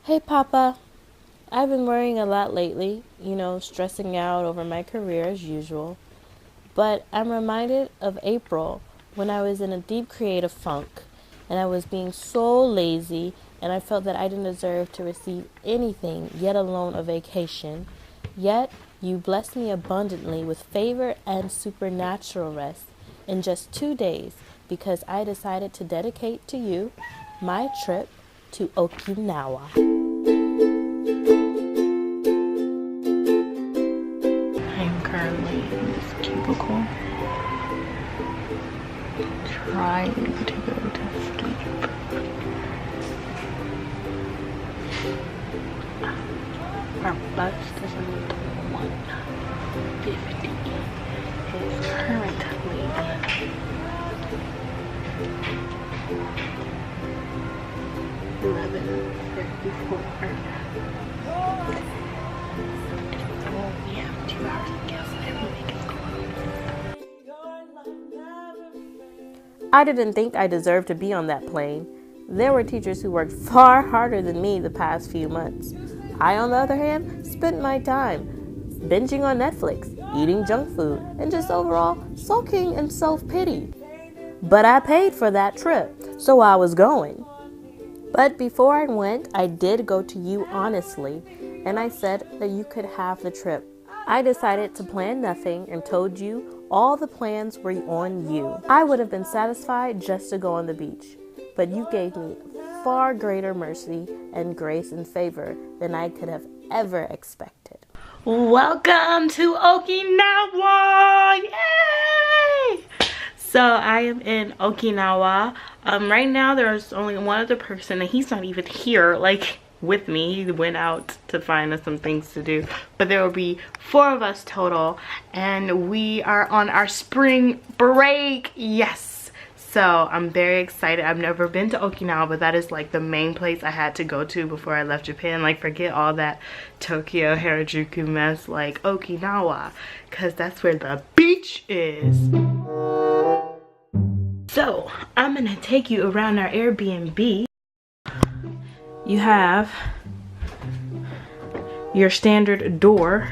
Hey, Papa. I've been worrying a lot lately, stressing out over my career as usual. But I'm reminded of April when I was in a deep creative funk and I was being so lazy and I felt that I didn't deserve to receive anything, yet alone a vacation. Yet you blessed me abundantly with favor and supernatural rest in just 2 days because I decided to dedicate to you my trip to Okinawa. I'm currently in this cubicle trying to go to sleep. Our bus is on 1:50. It's currently 11:34. Oh, we have 2 hours to guess everything is closed. I didn't think I deserved to be on that plane. There were teachers who worked far harder than me the past few months. I, on the other hand, spent my time binging on Netflix, eating junk food, and just overall sulking in self-pity. But I paid for that trip, so I was going. But before I went, I did go to you honestly, and I said that you could have the trip. I decided to plan nothing and told you all the plans were on you. I would have been satisfied just to go on the beach, but you gave me far greater mercy and grace and favor than I could have ever expected. Welcome to Okinawa! Yay! So I am in Okinawa. Right now there's only one other person and he's not even here with me. He went out to find us some things to do, but there will be 4 of us total and we are on our spring break. Yes, so I'm very excited. I've never been to Okinawa, but that is like the main place I had to go to before I left Japan. Like, forget all that Tokyo Harajuku mess, like Okinawa, because that's where the beach is. So I'm gonna take you around our Airbnb. You have your standard door.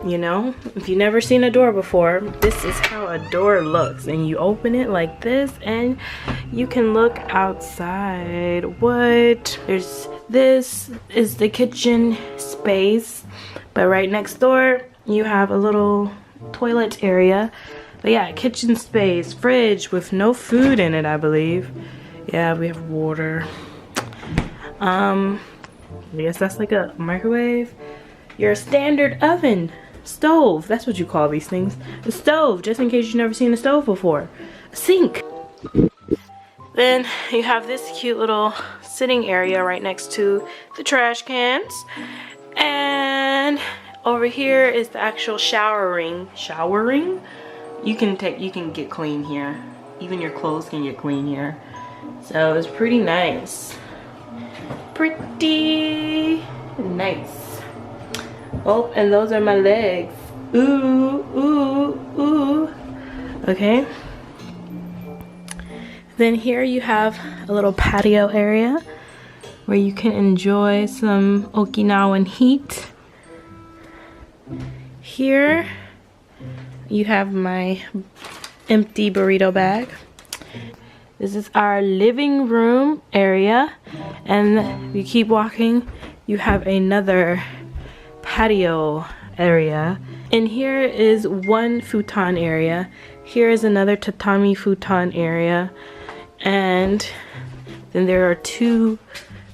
You know, if you've never seen a door before, this is how a door looks. And you open it like this and you can look outside. This is the kitchen space. But right next door, you have a little toilet area. But yeah, kitchen space, fridge with no food in it, I believe. Yeah, we have water. I guess that's like a microwave. Your standard oven, stove, that's what you call these things. A stove, just in case you've never seen a stove before. A sink. Then you have this cute little sitting area right next to the trash cans. And over here is the actual showering. You can get clean here. Even your clothes can get clean here. So it's pretty nice. Pretty nice. Oh, and those are my legs. Ooh, ooh, ooh. Okay. Then here you have a little patio area where you can enjoy some Okinawan heat. Here you have my empty burrito bag. This is our living room area, and if you keep walking, you have another patio area. And here is one futon area. Here is another tatami futon area, and then there are 2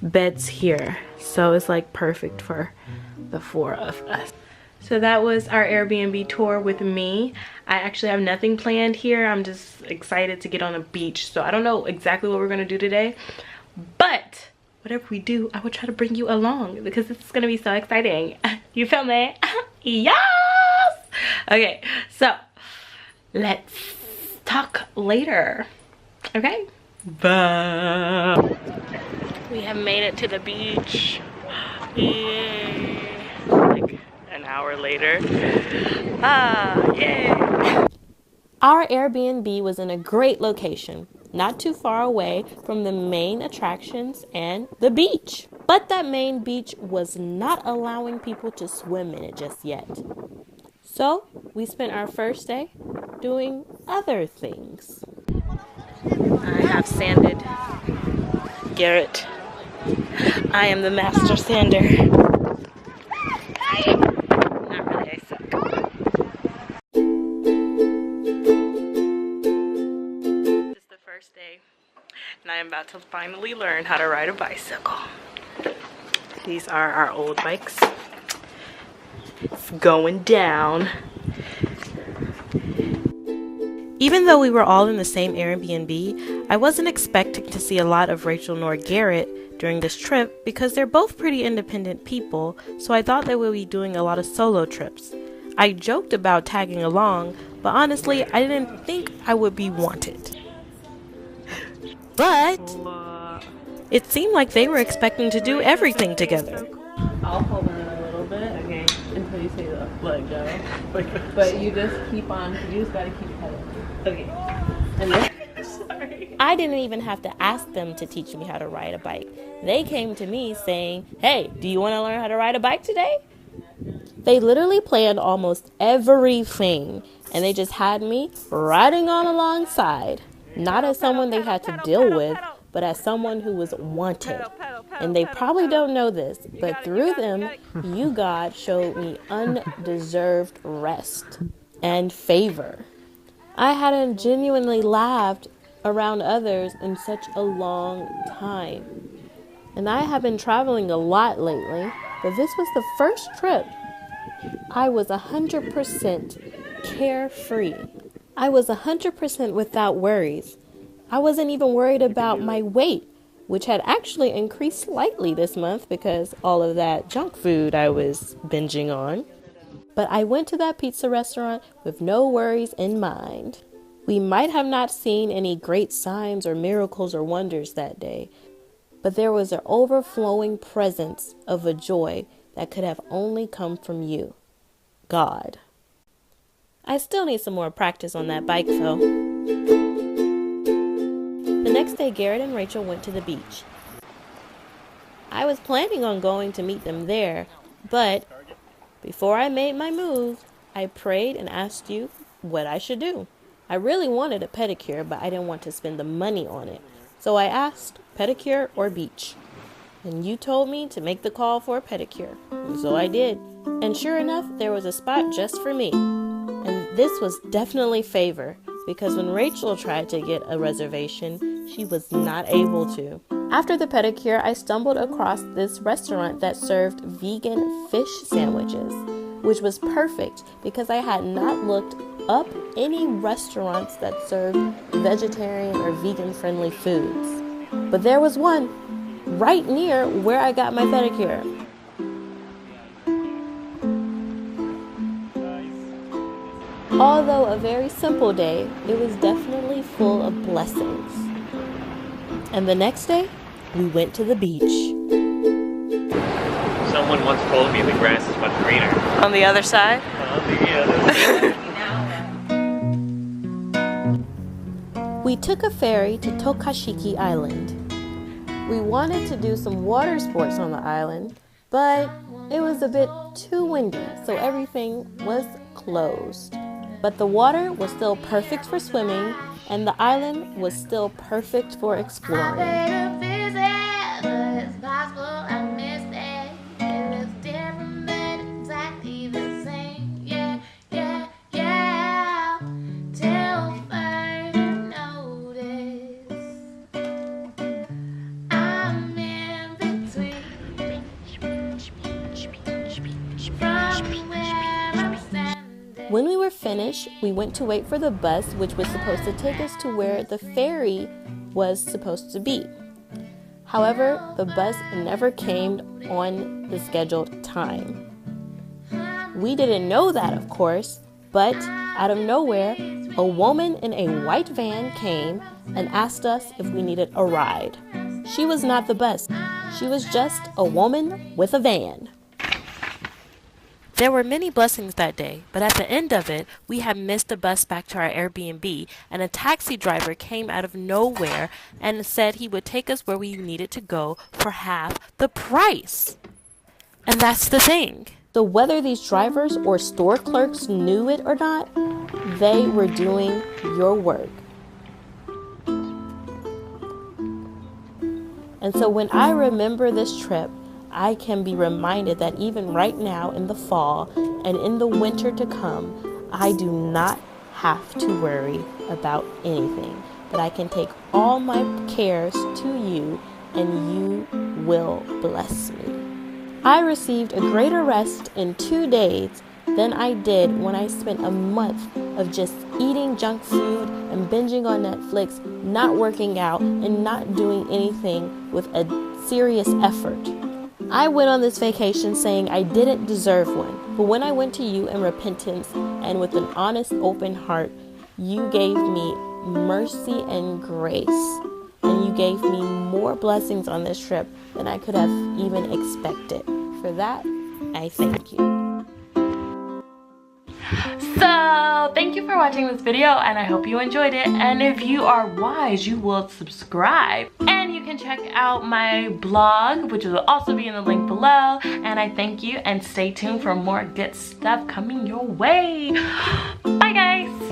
beds here. So it's like perfect for the 4 of us. So that was our Airbnb tour with me. I actually have nothing planned here. I'm just excited to get on a beach. So I don't know exactly what we're gonna do today, but whatever we do, I will try to bring you along because it's gonna be so exciting. You feel me? Yes! Okay, so let's talk later. Okay? Bye. We have made it to the beach. Yay. Like an hour later. Yay. Our Airbnb was in a great location. not too far away from the main attractions and the beach. But that main beach was not allowing people to swim in it just yet. So we spent our first day doing other things. I have sanded Garrett. I am the master sander. Not really, I suck. This is the first day, and I am about to finally learn how to ride a bicycle. These are our old bikes. It's going down. Even though we were all in the same Airbnb, I wasn't expecting to see a lot of Rachel nor Garrett during this trip because they're both pretty independent people, so I thought they would be doing a lot of solo trips. I joked about tagging along, but honestly, I didn't think I would be wanted. But it seemed like they were expecting to do everything together. I'll hold on a little bit, okay, until you say the let go. But you just keep on, you just gotta keep pedaling. Okay. And then, sorry. I didn't even have to ask them to teach me how to ride a bike. They came to me saying, "Hey, do you want to learn how to ride a bike today?" They literally planned almost everything, and they just had me riding on alongside, not as someone they had to deal with, but as someone who was wanted. And they probably don't know this, but through them, you, God, showed me undeserved rest and favor. I hadn't genuinely laughed around others in such a long time. And I have been traveling a lot lately, but this was the first trip I was 100% carefree. I was 100% without worries. I wasn't even worried about my weight, which had actually increased slightly this month because all of that junk food I was binging on. But I went to that pizza restaurant with no worries in mind. We might have not seen any great signs or miracles or wonders that day, but there was an overflowing presence of a joy that could have only come from you, God. I still need some more practice on that bike though. The next day, Garrett and Rachel went to the beach. I was planning on going to meet them there, but before I made my move, I prayed and asked you what I should do. I really wanted a pedicure, but I didn't want to spend the money on it. So I asked, pedicure or beach? And you told me to make the call for a pedicure. And so I did. And sure enough, there was a spot just for me. And this was definitely favor, because when Rachel tried to get a reservation, she was not able to. After the pedicure, I stumbled across this restaurant that served vegan fish sandwiches, which was perfect because I had not looked up any restaurants that served vegetarian or vegan-friendly foods. But there was one right near where I got my pedicure. Although a very simple day, it was definitely full of blessings. And the next day, we went to the beach. Someone once told me the grass is much greener. On the other side? On the other side. We took a ferry to Tokashiki Island. We wanted to do some water sports on the island, but it was a bit too windy, so everything was closed. But the water was still perfect for swimming, and the island was still perfect for exploring. When we were finished, we went to wait for the bus, which was supposed to take us to where the ferry was supposed to be. However, the bus never came on the scheduled time. We didn't know that, of course, but out of nowhere, a woman in a white van came and asked us if we needed a ride. She was not the bus. She was just a woman with a van. There were many blessings that day, but at the end of it, we had missed the bus back to our Airbnb, and a taxi driver came out of nowhere and said he would take us where we needed to go for half the price. And that's the thing. So whether these drivers or store clerks knew it or not, they were doing your work. And so when I remember this trip, I can be reminded that even right now in the fall and in the winter to come, I do not have to worry about anything. But I can take all my cares to you, and you will bless me. I received a greater rest in 2 days than I did when I spent a month of just eating junk food and binging on Netflix, not working out, and not doing anything with a serious effort. I went on this vacation saying I didn't deserve one, but when I went to you in repentance and with an honest, open heart, you gave me mercy and grace, and you gave me more blessings on this trip than I could have even expected. For that, I thank you. So thank you for watching this video, and I hope you enjoyed it. And if you are wise, you will subscribe, and you can check out my blog, which will also be in the link below. And I thank you, and stay tuned for more good stuff coming your way. Bye guys.